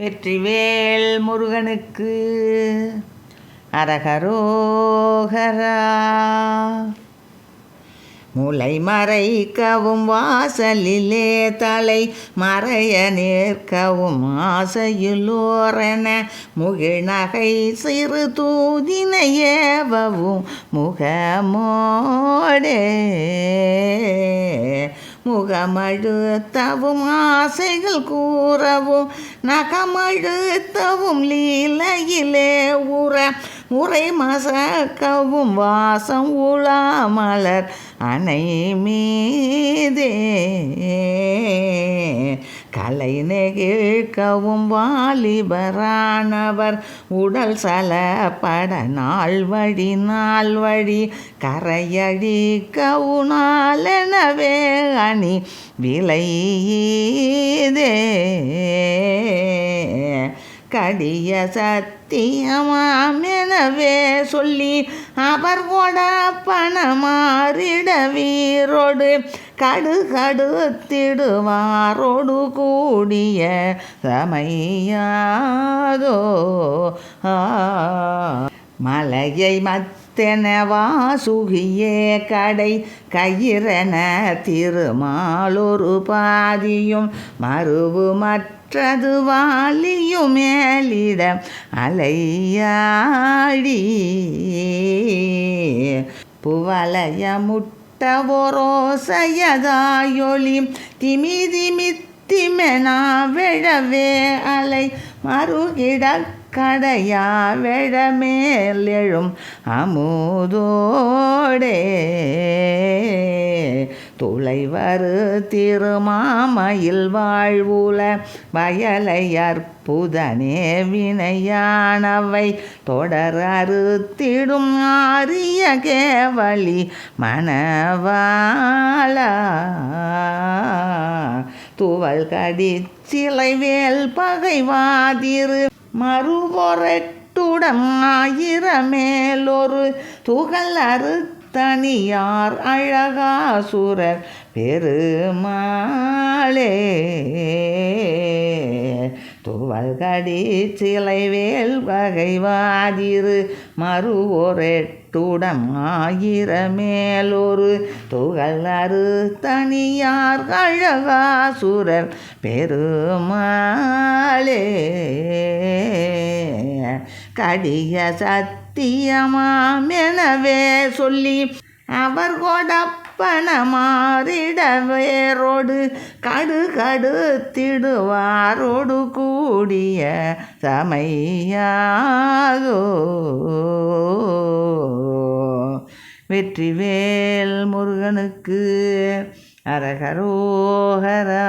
வெற்றிவேல் முருகனுக்கு அரகரோகரா. முளை மறைக்கவும் வாசலிலே தலை மறைய நிற்கவும் ஆசையுள்ளோரென முகிழ்நகை சிறு தூதினை ஏவவும் முகமோடே முகமழுத்தவும் ஆசைகள் கூறவும் நகமழுத்தவும் லீலையிலே உற முறை மசக்கவும் வாசம் உலாமலர் அணை மீதே கலை நெகிழ்க்கவும் வாலிபரானவர் உடல் சலப்பட நாள் வழி கரையழிக்கவும் நாளெனவே அணி விலையீதே கடிய சத்தியமாமெனவே சொல்லி அவர் கொட பணமாறிட வீரோடு கடுகடுத்திடுவாரோடு கூடிய சமையாதோ மலையை மத்தென வாசுகியே கடை கயிறென திருமாலொரு பாதியும் மறுவு மற்றது வாலியும் மேலிட அலையாடி புவலய முட்டவோரோசையதாயொளி திமிதிமித்திமெனா விழவே அலை மறுகிட கடையா வெழமேல் எழும் அமுதோடே துளைவரு திருமாமயில் வாழ்வுல வயலை அற்புதனே வினையானவை தொடர் அறுத்திடும் ஆரிய கேவலி மணவாளா துவல் கடிச்சிலை வேல் பகைவாதிரு மறுபொரட்டுடம் ஆயிரமேலொரு துகள் அறுத்தனியார் அழகாசுரர் பெருமாளே துவல் கடிச்சிலை வேல் பகைவாதிரு மறுபொரட்டுடம் ஆயிரமேலொரு துகள் அறுத்தனியார் அழகாசுரர் பெருமாளே கடிய சத்தியமாமெனவே சொல்லி அவர் கொடப்பணமாறிட வேரோடு கடுகடுத்திடுவாரோடு கூடிய சமையாதோ வெற்றிவேல் முருகனுக்கு அரகரோகரா.